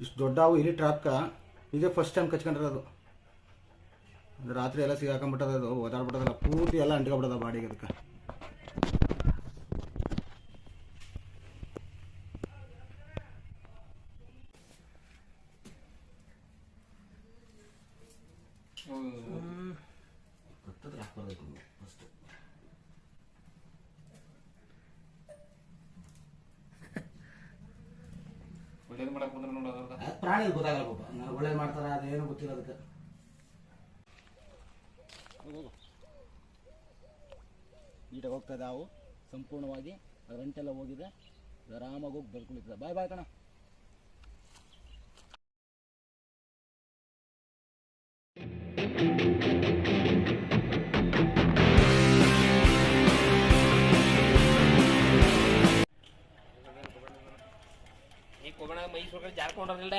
ಇಷ್ಟು ದೊಡ್ಡವು ಇಲ್ಲಿ ಟ್ರಾಪ್ಕ ಇದೇ ಫಸ್ಟ್ ಟೈಮ್ ಕಚ್ಕೊಂಡಿರೋದು. ರಾತ್ರಿ ಎಲ್ಲ ಸಿಗಾಕೊಂಡ್ಬಿಟ್ಟದ, ಅದು ಓದಾಡ್ಬಿಟ್ಟದಲ್ಲ, ಪೂರ್ತಿ ಎಲ್ಲ ಅಂಟ್ಕೊಬಿಟ್ಟದ ಬಾಡಿಗೆ. ಅದಕ್ಕೆ ಪ್ರಾಣಿ ಗೊತ್ತಾಗಲ್ಲ ಪಾಪ, ನಾನು ಒಳ್ಳೇದು ಮಾಡ್ತಾರ ಅದೇನು ಗೊತ್ತಿಲ್ಲ ಅದಕ್ಕೆ. ನೀಟಾಗಿ ಹೋಗ್ತದೆ ಅವು ಸಂಪೂರ್ಣವಾಗಿ, ರಂಟೆಲ್ಲ ಹೋಗಿದೆ, ಆರಾಮಾಗಿ ಹೋಗಿ ಬೆಳ್ಕೊಳಿತದೆ. ಬಾಯ್ ಬಾಯ್ ಕಣ. ಮೈಸೂರು ಜಾರ್ಕೊಂಡ್ರಲ್ಲ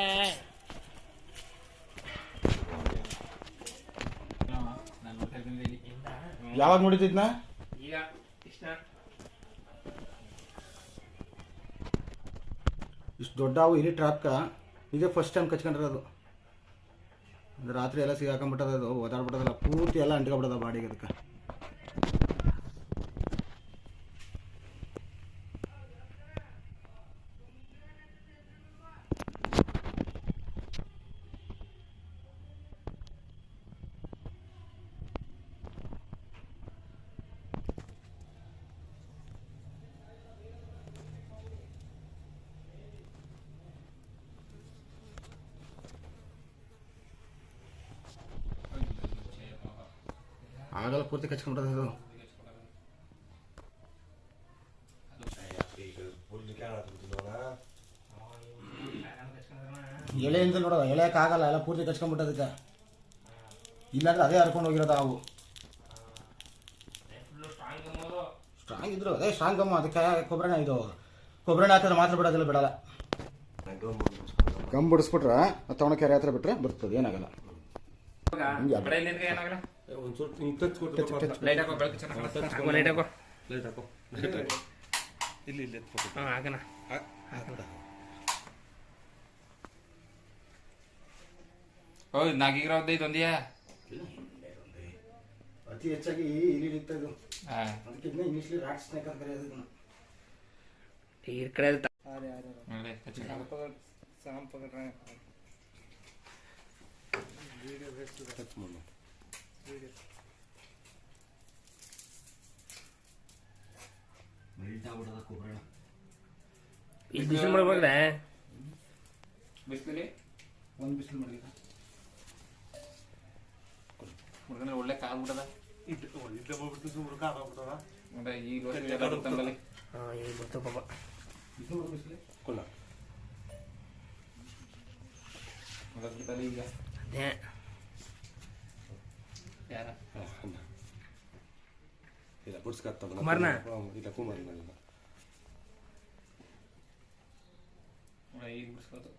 ಯಾವಾಗ ನೋಡಿದ್ನ ಈಗ ಇಷ್ಟು ದೊಡ್ಡವು ಇಲ್ಲಿ ಟ್ರಾಪ್ಕ ಇದೇ ಫಸ್ಟ್ ಟೈಮ್ ಕಚ್ಕೊಂಡಿರೋದು. ರಾತ್ರಿ ಎಲ್ಲ ಸಿಗಾಕೊಂಡ್ಬಿಟ್ಟದ, ಅದು ಓದಾಡ್ಬಿಟ್ಟದಲ್ಲ, ಪೂರ್ತಿ ಎಲ್ಲ ಅಂಟ್ಕೊಬಿಟ್ಟದ ಬಾಡಿಗೆ. ಅದಕ್ಕೆ ಆಗಲ್ಲ, ಪೂರ್ತಿ ಕಚ್ಕೊಂಡ್ಬಿಟ್ಟದ ಅದು. ಎಳೆಯಿಂದ ನೋಡೋದು, ಎಳೆಯೋಕ್ಕಾಗಲ್ಲ, ಎಲ್ಲ ಪೂರ್ತಿ ಕಚ್ಕೊಂಡ್ಬಿಟ್ಟದಕ್ಕೆ. ಇಲ್ಲಾಂದ್ರೆ ಅದೇ ಹರ್ಕೊಂಡು ಹೋಗಿರೋದು ಅವು. ಸ್ಟ್ರಾಂಗ್ ಇದ್ರು, ಅದೇ ಸ್ಟ್ರಾಂಗ್ ಗಮ್ಮ. ಅದಕ್ಕೆ ಕೊಬ್ಬರಿನ ಇದು ಕೊಬ್ಬರಿನ ಹಾಕಿದ್ರೆ ಮಾತ್ರ ಬಿಡೋದಿಲ್ಲ, ಬಿಡಲ್ಲ. ಗಮ್ ಬಿಡಿಸ್ಬಿಟ್ರೆ ತಗೊಂಡು ಕೆರೆ ಹತ್ರ ಬಿಟ್ರೆ ಬರ್ತದೆ, ಏನಾಗಲ್ಲ. ಅತಿ ಹೆಚ್ಚಾಗಿ ಇಲ್ಲಿ ಇರ್ತದೆ, ಅದಕ್ಕೆ ಇಂಗ್ಲೀಷ್ ರಾಟ್ ಸ್ನೇಕ್ ಅಂತ ಕರೆಯೋದು. ಬಿಸಿಲು ಮಾಡ್ಬೋದ, ಬಿಸಿಲಲ್ಲಿ ಒಂದು ಬಿಸಿಲು ಮಾಡಿ ಒಳ್ಳೆ ಕಾಲ್ಬಿಟ್ಟದ. ಈಗ ಪಾಪ ಈಗ ಅದೇ ಯಾರ ಕುಮಾರ್ನ ಈಗ ಬಿಡಿಸ್ಕೋದು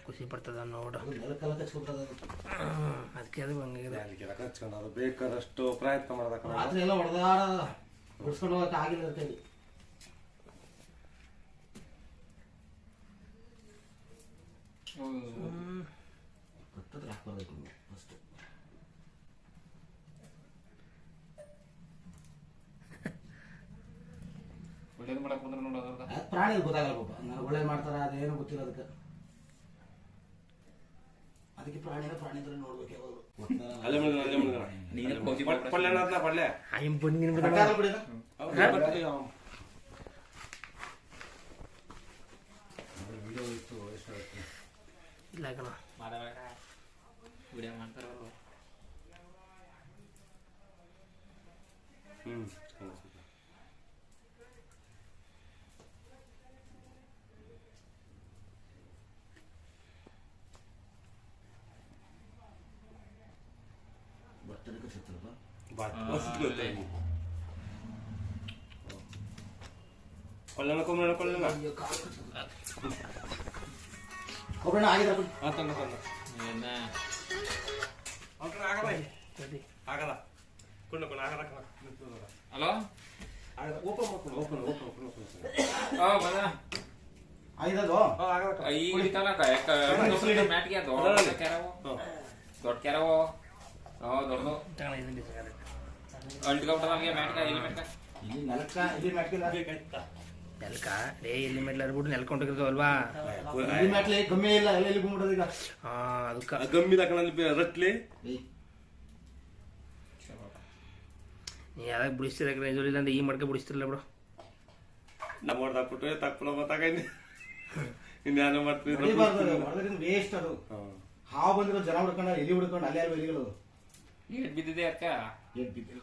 ಖುಷಿ ಪಡ್ತದ ನೋಡ. ಅದಕ್ಕೆ ಅದು ಹಂಗಿದೆ, ಬೇಕಾದಷ್ಟು ಪ್ರಯತ್ನ ಮಾಡೋದಕ್ಕೆ ರಾತ್ರಿ ಎಲ್ಲ ಹೊಡೆದಾಡ ಬಿಡಿಸ್ಕೊಂಡು ಹೋಗಕ್ಕೆ ಆಗಿಲ್ಲ ಕೈ. ಕತ್ತದ್ರೆ ಹಾಕ್ಬಾರ್ದು ಫಸ್ಟ್. ಒಳ್ಳೇದು ಮಾಡಕ್ ಬಂದ್ರೆ ನೋಡೋದ ಪ್ರಾಣಿ ಗೊತ್ತಾಗಲ್ಲ ಪಾಪ, ನಾನು ಒಳ್ಳೇದು ಮಾಡ್ತಾರ ಅದೇನು ಗೊತ್ತಿಲ್ಲ ಅದಕ್ಕೆ. ಅದಕ್ಕೆ ಪ್ರಾಣಿನ ಪ್ರಾಣಿದ್ರೆ ನೋಡ್ಬೇಕು ಯಾವಾಗ. ಇಲ್ಲ ಕಣ ವಿಡಿಯೋ ಮಾಡ್ತಾರ. ಹಲೋ ಓಪನ್ ಮಾಡ್ಕೊಂಡು ಓಪನ್ ಬಂದ ಐದದು ಈಗ ಹಿಡಿತಾವಲ್ಲ ಮ್ಯಾಟ್ಗೆ ದೊಡ್ಡ ಕೆರವು ದೊಡ್ಡ ಕೆರವು ದೊಡ್ಡದು ಅಂಟ್ಕೊಬಿಟ್ಟದ ನಮಗೆ ಮ್ಯಾಟ್ಗ ಇಲ್ಲಿ ಮ್ಯಾಟ್ಗ ಇಲ್ಲಿ ನೆಲಕ್ಕ ಇಲ್ಲಿ ಮ್ಯಾಟ್ಕಿಲ್ಲ ನೆಲ್ಕ ಡೇ ಇಲ್ಲಿ ಮೆಟ್ಲ ಬಿಟ್ಟು ನೆಲ್ಕೊಂಡಿರ್ತಾವಲ್ವಾ ಇಲ್ಲಿ ಮ್ಯಾಟ್ಲೆ ಕಮ್ಮಿ ಇಲ್ಲ ಎಲ್ಲ ಇಲ್ಲಿ ಗುಂಬಿಡೋದು ಈಗ ಹಾ ಅದಕ್ಕೆ ಗಮ್ಮಿ ತಕೊಂಡಲ್ಲಿ ರಟ್ಲಿ ನೀ ಯಾವಾಗ ಬಿಡಿಸ್ತಿರಕ್ರೆ ಇಲ್ಲ ಅಂದ್ರೆ ಈ ಮಡ್ಕೆ ಬಿಡಿಸ್ತಿರಲ್ಲ ಬಿಡು ನಮ್ಮ ಹೊಡೆದಾಕ್ಬಿಟ್ರೆ ತಪ್ಪಲ ಗೊತ್ತಾಗೈನಿ ಇನ್ಯಾನು ಮಾಡ್ತೀವಿ ಹೊಡೆದ್ರಿಂದ ವೇಸ್ಟ್ ಅದು ಹಾವು ಬಂದಿರೋ ಜನ ಹುಡ್ಕೊಂಡು ಎಲಿ ಹುಡ್ಕೊಂಡು ಅಲ್ಲೇ ಅಲ್ವ ಎಲಿಗಳು ಏಟ್ ಬಿದ್ದಿದೆ ಅಕ್ಕ ಏಟ್ ಬಿದ್ದಿಲ್ಲ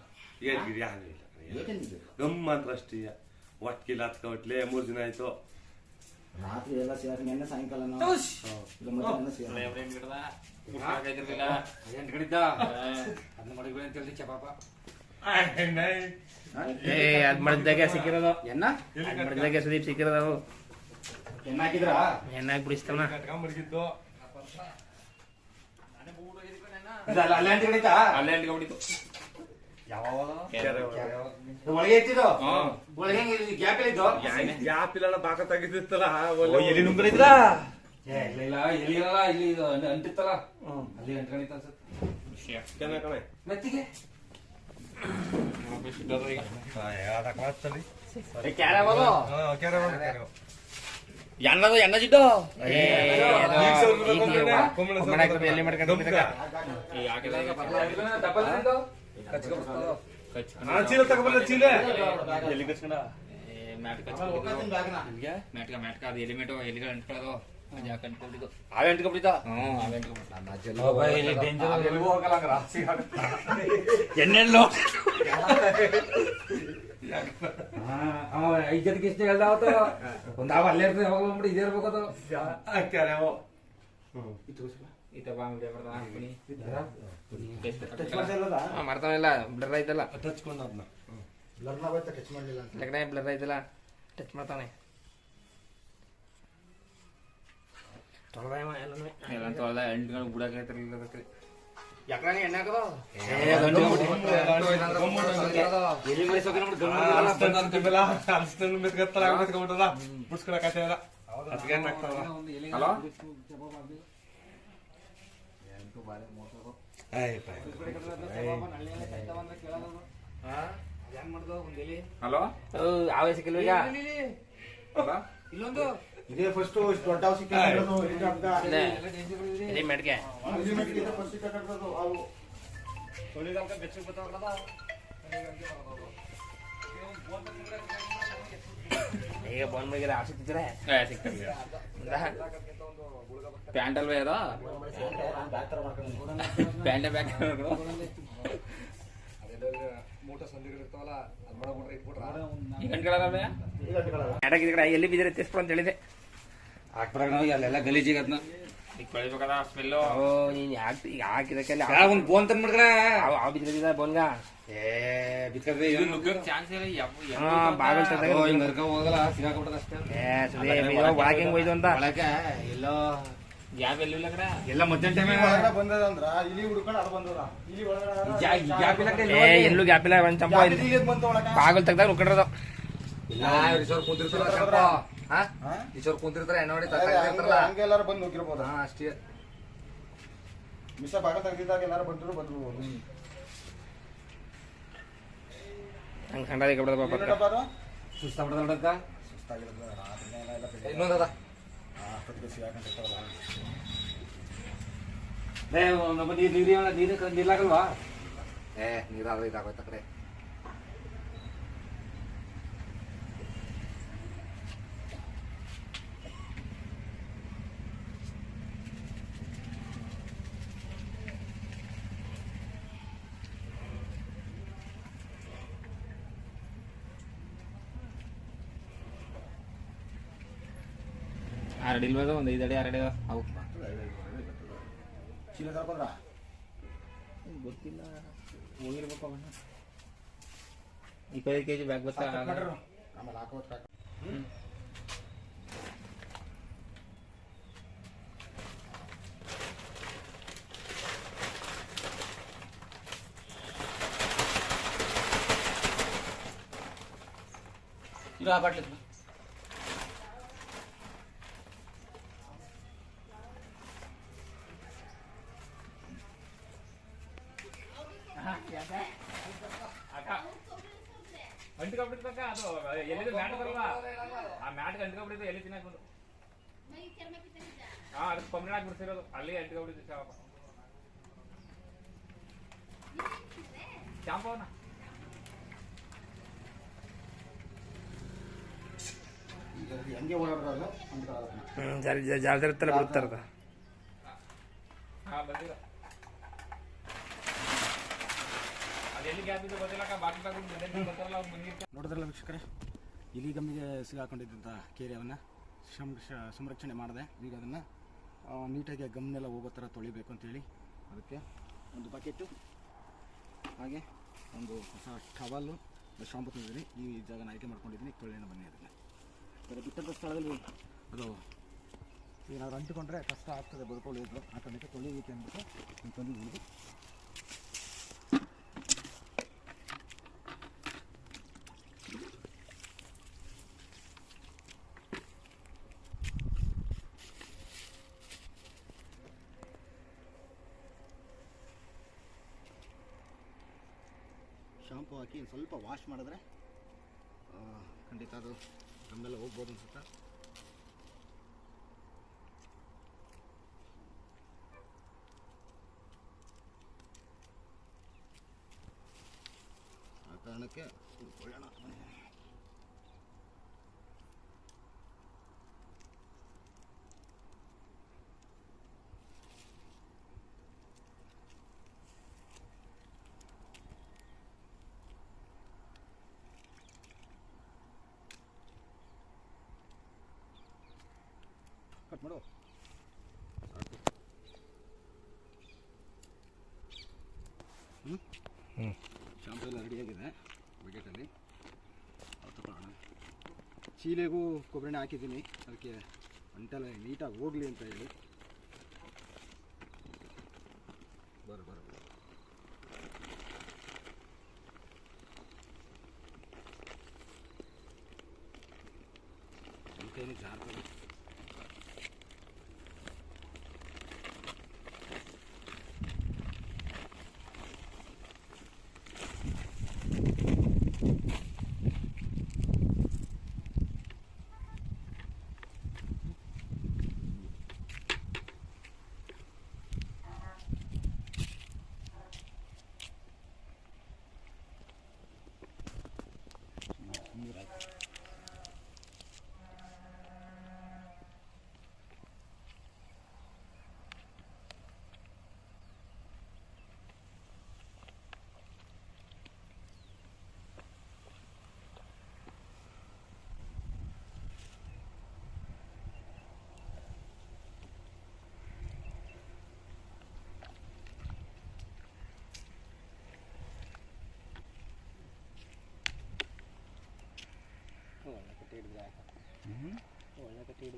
ಏನ್ಗಿರಿ ಯಾರು ಇಲ್ಲ ಏಟೇನ್ ಬಿದ್ದಿಲ್ಲ ಗಮ್ ಮಾತ್ರ ಅಷ್ಟೇ ಒಟ್ಕಿಲ್ಲ ಹತ್ಕೊಟ್ಲೆ 3 ದಿನ ಆಯ್ತು ರಾತ್ರಿ ಎಲ್ಲ ಸೇರಿ ನೆನ್ನೆ ಸಾಯಂಕಾಲ ನಾವು ಇಲ್ಲ ಮಧ್ಯಾಹ್ನ ಸೇರಿ ಏ ಅದ್ ಮಾಡಿದಾಗ ಸಿಕ್ಕಿರೋದು ಎನ್ನ ಮಾಡಿದಾಗ ಸುದೀಪ್ ಸಿಕ್ಕಿರೋದು ಎನ್ನ ಹಾಕಿದ್ರಾ ಎಣ್ಣಾಗಿ ಬಿಡಿಸ್ತಾನ ಅಲ್ಲೇ ಅಂತ ಕಡಿತಾ ಅಲ್ಲೇ ಅಂಟ್ಕೊಂಡ್ಬಿಟ್ಟಿತ್ತು ಒಳಗೆ ಎತ್ತಿದ್ದು ಒಳಗೆ ಗ್ಯಾಪ್ ಇದ್ದು ಗ್ಯಾಪ್ ಇಲ್ಲ ಬಾಕ ತೆಗಿತಿತ್ತಲ್ಲ ಎಲ್ಲಿ ನುಂಗ್ರಿದ್ರಾ ಇಲ್ಲ ಎಲ್ಲಿರಲ್ಲ ಇಲ್ಲಿ ಇದು ಅಂಟಿತ್ತಲ್ಲ ಅಲ್ಲಿ ಅಂಟ್ಕೊಂಡಿತ್ತ ಅನ್ಸುತ್ತೆ ಕಣೆ ಮೆತ್ತಿಗೆ ಎಣ್ಣದು ಎಣ್ಣ ಜಿಡ್ಡು ಎಲ್ಲಿ ಡಬಲ್ ಚೀಲ ತಗೊಬಲ್ಲ ಚೀಲ ಎಲ್ಲಿ ಕಚ್ಕೊಂಡ ಮ್ಯಾಟ್ಕ ಅದು ಎಲಿಮೆಂಟು ಎಲಿಗಳು ಅಂಟ್ಕೊಳ್ಳೋದು ಯಾಕೆ ಅಂಟ್ಕೊಂಡಿದ್ದು ಅವೇ ಅಂಟ್ಕೊಂಡ್ಬಿಟ್ಟಿದ್ದ ಅವೇ ಅಂಟ್ಕೊಂಡ್ಬಿಟ್ಟು ಎಲ್ಲಿಗೂ ಹೋಗಲ್ಲ ಹಂಗಾರ ಎಣ್ಣೆಲ್ಲೋ ಅವ 5 ಜನಕ್ಕೆ ಇಷ್ಟ ಹೇಳ್ದ ಅವತ್ತು ಒಂದ್ ಅವ ಅಲ್ಲೇ ಇರ್ತದೆ ಯಾವಾಗ ಬಂದ್ಬಿಟ್ಟು ಇದೇ ಇರ್ಬೇಕು ಅದು ಮಾಡ್ತಾನಿಲ್ಲ ಬ್ಲರ್ ಆಯ್ತಲ್ಲ ಟಚ್ಕೊಂಡು ಅದನ್ನ ಟಚ್ ಮಾಡಲಿಲ್ಲ ಲಗ್ನ ಬ್ಲರ್ ಆಯ್ತಲ್ಲ ಟಚ್ ಮಾಡ್ತಾನೆ ಎಲ್ಲ ತೊಳ್ದ ಎಂಟ್ಗಳು ಬುಡಕ್ಕೆ ಯಾಕ್ರಾನಿ ಎಣ್ಣೆ ಹಾಕೋದು ಹಲೋ ಹಲೋ ಆವೇಶ ಸಿಕ್ಕಿಲ್ವ ಈಗ ಇಲ್ಲೊಂದು ಇದೇ ಫಸ್ಟ್ ದೊಡ್ಡ ಹಾವು ಸಿಕ್ಕಿರೋದು ಮೆಡ್ಗೆ ಫಸ್ಟ್ ಸಿಕ್ಕಿರೋದು ಅವು ಈಗ ಬಂದ್ ಬಗ್ಗೆ ಸಿಕ್ತಿದ್ರೆ ಪ್ಯಾಂಟ್ ಅಲ್ವೇ ಅದು ಪ್ಯಾಂಟೇ ಬ್ಯಾಗ್ ಎಲ್ಲಿ ಬಿದ್ದರೆ ಎತ್ತಿಸ್ಬಿಡು ಅಂತ ಹೇಳಿದೆ ಹಾಕ್ಬಿಡಕ್ ನಾವು ಅಲ್ಲೆಲ್ಲ ಗಲೀಜಿಗೆ ಅದನ್ನ ಈಗ ಬೆಳಿಬೇಕದ ಸ್ಮೆಲ್ಲು ನೀನ್ ಯಾಕೆ ಈಗ ಹಾಕಿದಕ್ಕೆಲ್ಲ ಒಂದ್ ಬೋನ್ ತಂದ್ಬಿಡ್ರೆ ಆ ಬಿದ್ದಿದ ಬೋನ್ಗ ಬಿತ್ಕದ್ರೆ ಚಾನ್ಸ್ ಇಲ್ಲ ಬಾಗಲ್ ಹಿಂಗ್ ನರ್ಕ ಹೋಗಲ್ಲ ಸಿಗಾಕ್ಬಿಟ್ಟದ ಅಷ್ಟೇ ಒಳಗೆ ಹೋಯ್ತು ಅಂತ ಒಳಗೆ ಎಲ್ಲೋ ಗ್ಯಾಪ್ ಎಲ್ಲಿಲ್ಲ ಕಡೆ ಎಲ್ಲ ಮಧ್ಯಾಹ್ನ ಟೈಮ್ ಒಳಗಡೆ ಬಂದದಂದ್ರ ಇಲ್ಲಿ ಹುಡ್ಕೊಂಡು ಅದು ಬಂದದ ಇಲ್ಲಿ ಒಳಗಡೆ ಎಲ್ಲೂ ಗ್ಯಾಪ್ ಇಲ್ಲ ಒಂದ್ ಚಂಪ ಬಂತು ಒಳಗ ಬಾಗಲ್ ತೆಗ್ದಾಗ ನುಕ್ಕಿರೋದು ಇಲ್ಲ ಈಶ್ವರ್ ಕುಂತಿರ್ತಾರ ಈಶ್ವರ್ ಕುಂತಿರ್ತಾರ ಎಣ್ಣೆ ಹೊಡಿ ಹಂಗೆ ಎಲ್ಲಾರು ಬಂದು ಹೋಗಿರ್ಬೋದ ಅಷ್ಟೇ ಮಿಸ ಭಾಗ ತೆಗ್ದಿದ್ದಾಗ ಎಲ್ಲಾರು ಬಂದ್ರು ಬಂದ್ರು ಹಂಗೆ ಕಂಡಾದಿ ಕಬಡದ ಸುಸ್ತಾಗ್ಬಿಡದ ನೋಡಕ್ಕ ಇನ್ನೊಂದದ ನೀರಾಗಲ್ವಾ ನೀರಾಗ ಇದಾಗೋಯ್ತ ಕಡೆ ಆರಡಿ ಇಲ್ವದ ಒಂದು 5 ಅಡಿ 6 ಅಡಿ ಅವು ಚೀಲ ತರ್ಕೊಂಡ್ರ ಗೊತ್ತಿಲ್ಲ ಹೋಗಿರ್ಬೇಕು ಅವನ್ನ 25 kg ಬ್ಯಾಗ್ ಬರ್ತಾ ಆಮೇಲೆ ಹಾಕೋದು ಇದು ಆ ಬಾಟ್ಲಿ ಅಂಟಿಕೊಂಡ್ಬಿಡ್ತಕ್ಕ ಅದು ಎಲ್ಲಿ ಮ್ಯಾಟ್ ಬರಲ್ಲ ಆ ಮ್ಯಾಟ್ಗೆ ಅಂಟಿಕೊಂಡ್ಬಿಟ್ಟಿದ್ದು ಎಲ್ಲಿ ತಿನ್ನಕ್ ಬಂದು ಹಾ ಅದಕ್ಕೆ ಕಮ್ಮಿ ಆಗ್ಬಿಡ್ತಿರೋದು ಅಲ್ಲಿ ಅಂಟಿಕೊಂಡ್ಬಿಟ್ಟಿದ್ದು ಶಾಂಪವನ ಹೆಂಗೆ ಓಡಾಡೋದು ಅಂತ ಜಾಲದಲ್ಲಿ ಬಿಡ್ತಾರದ ಹಾ ಬಂದಿರ ಅದೆಲ್ಲಿ ಗ್ಯಾಸ್ ಇದೆ ಗೊತ್ತಿಲ್ಲ ಬಾಟ್ಲಿ ತಗೊಂಡು ಗೊತ್ತಲ್ಲ ಅವ್ರು ಬಂದಿರ್ತಾರೆ. ನೋಡಿದ್ರಲ್ಲ ವೀಕ್ಷಕರೇ, ಇಲಿ ಗಮ್ಮಿಗೆ ಸಿಗಾಕೊಂಡಿದ್ದಂಥ ಕೇರಿಯವನ್ನು ಸಂರಕ್ಷಣೆ ಮಾಡಿದೆ. ಈಗ ಅದನ್ನು ನೀಟಾಗಿ ಗಮ್ನೆಲ್ಲ ಹೋಗೋ ಥರ ತೊಳಿಬೇಕು ಅಂತೇಳಿ ಅದಕ್ಕೆ ಒಂದು ಬಕೆಟು ಹಾಗೆ ಒಂದು ಹೊಸ ಟವಲ್ಲು ಶಾಂಪು ತಂದಿದ್ದೀನಿ. ಈ ಜಾಗನ ಆಯ್ಕೆ ಮಾಡ್ಕೊಂಡಿದ್ದೀನಿ. ತೊಳೆಯೋಣ ಬನ್ನಿ. ಅದನ್ನು ಬೇರೆ ಬಿಟ್ಟಂಥ ಸ್ಥಳದಲ್ಲಿ ಅದು ಏನಾದ್ರು ಅಂಟಿಕೊಂಡ್ರೆ ಕಷ್ಟ ಆಗ್ತದೆ ಬದುಕೊಳ್ಳೋದು. ಆ ಕಾರಣಕ್ಕೆ ತೊಳಿಲಿಕ್ಕೆ ಅಂದ್ಬಿಟ್ಟು ತಂದಿದ್ದೀನಿ. ಶಾಂಪು ಹಾಕಿ ಸ್ವಲ್ಪ ವಾಶ್ ಮಾಡಿದ್ರೆ ಖಂಡಿತ ಅದು ನಮ್ಮೆಲ್ಲ ಹೋಗ್ಬೋದು ಅನ್ಸುತ್ತೆ. ಆ ಕಾರಣಕ್ಕೆ ತೊಳೆಯೋಣ. ಕಟ್ ಮಾಡು. ಶಾಂಪು ಎಲ್ಲ ರೆಡಿಯಾಗಿದೆ ಬಕೆಟಲ್ಲಿ. ತಗೊಳ್ಳೋಣ. ಚೀಲೆಗೂ ಕೊಬ್ಬರಿ ಹಾಕಿದ್ದೀನಿ, ಅದಕ್ಕೆ ಅಂಟೆಲ್ಲ ನೀಟಾಗಿ ಹೋಗಲಿ ಅಂತ ಹೇಳಿ. ಬರೋ ಕೈಲಿ ಜಾರ್ತದೆ.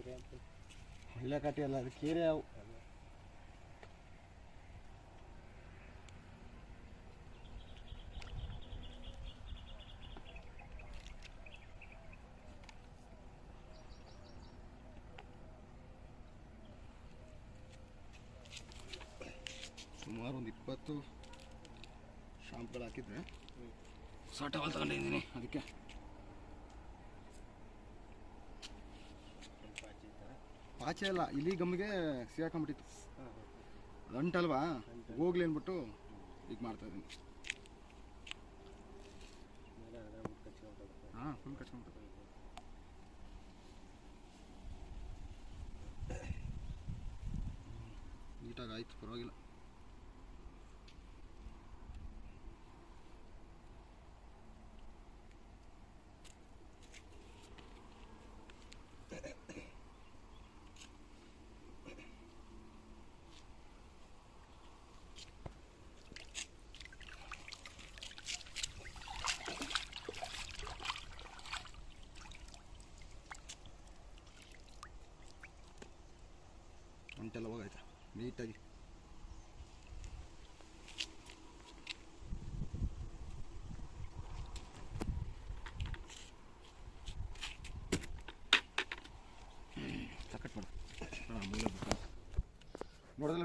ಒಳ್ಳೆ ಕಟ್ಟಿ ಅಲ್ಲ, ಅದು ಕೇರೆ. ಅವು ಸುಮಾರು ಒಂದು 20 ಶಾಂಪುಗಳು ಹಾಕಿದ್ರೆ ಹೊಸ ಟವಲ್ ತಗೊಂಡಿದ್ದೀನಿ. ಅದಕ್ಕೆ ಪಾಚೆ ಅಲ್ಲ, ಇಲಿ ಗಮ್ಮಿಗೆ ಸಿಗಾಕೊಂಡ್ಬಿಟ್ಟಿತ್ತು. ಅದು ಅಂಟಲ್ವಾ, ಹೋಗ್ಲಿ ಅಂದ್ಬಿಟ್ಟು ಈಗ ಮಾಡ್ತಾ ಇದ್ದೀನಿ. ಹಾಂ, ಫುಲ್ ಕಚ್ಕೊಂಡ್ಬಿಟ್ಟು ನೀಟಾಗಿ ಆಯ್ತು, ಪರವಾಗಿಲ್ಲ. ಅಂಟೆಲ್ಲ ಹೋಗಾಯ್ತಾ ನೀಟಾಗಿ.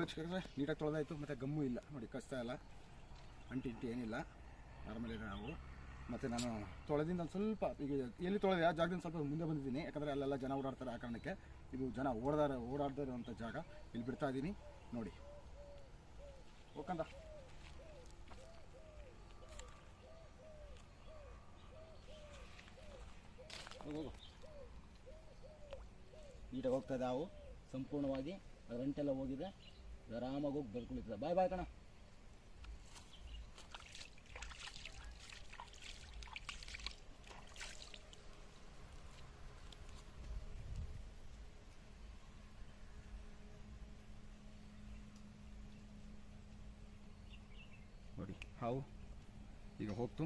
ವೀಕ್ಷಕರೇ ನೀಟಾಗಿ ತೊಳೆದಾಯಿತು, ಮತ್ತು ಗಮ್ಮು ಇಲ್ಲ ನೋಡಿ, ಕಷ್ಟ ಇಲ್ಲ, ಅಂಟಿ ಏನಿಲ್ಲ, ನಾರ್ಮಲ್ ಇದೆ ನಾವು. ಮತ್ತು ನಾನು ತೊಳೆದಿಂದ ಒಂದು ಸ್ವಲ್ಪ ಈಗ ಎಲ್ಲಿ ತೊಳೆದೆ ಆ ಜಾಗದಿಂದ ಸ್ವಲ್ಪ ಮುಂದೆ ಬಂದಿದ್ದೀನಿ, ಯಾಕಂದರೆ ಅಲ್ಲೆಲ್ಲ ಜನ ಓಡಾಡ್ತಾರೆ. ಆ ಕಾರಣಕ್ಕೆ ಇದು ಜನ ಓಡಾಡ್ತಾ ಇರುವಂಥ ಜಾಗ, ಇಲ್ಲಿ ಬಿಡ್ತಾ ಇದ್ದೀನಿ ನೋಡಿ. ಓಕಂದ ಹೋಗು, ನೀಟಾಗಿ ಹೋಗ್ತಾ ಇದೆ ಹಾವು, ಸಂಪೂರ್ಣವಾಗಿ ಅದರ ಅಂಟೆಲ್ಲ ಹೋಗಿದೆ, ಆರಾಮಾಗಿ ಹೋಗಿ ಬರ್ಕೊಳಿತದೆ. ಬಾಯ್ ಬಾಯ್ ಕಣ. ನೋಡಿ ಹಾವು ಈಗ ಹೋಗ್ತು.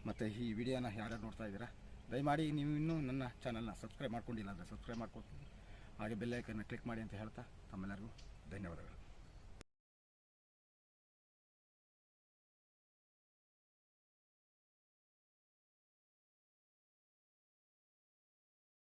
ಮತ್ತು ಈ ವಿಡಿಯೋನ ಯಾರ್ಯಾರು ನೋಡ್ತಾ ಇದ್ದೀರಾ, ದಯಮಾಡಿ ನೀವು ಇನ್ನೂ ನನ್ನ ಚಾನಲ್ನ ಸಬ್ಸ್ಕ್ರೈಬ್ ಮಾಡ್ಕೊಂಡಿಲ್ಲ ಅಂದರೆ ಸಬ್ಸ್ಕ್ರೈಬ್ ಮಾಡ್ಕೊಳ್ತೀನಿ, ಹಾಗೆ ಬೆಲ್ ಐಕನ್ನ ಕ್ಲಿಕ್ ಮಾಡಿ ಅಂತ ಹೇಳ್ತಾ ತಮ್ಮೆಲ್ಲರಿಗೂ ಧನ್ಯವಾದಗಳು.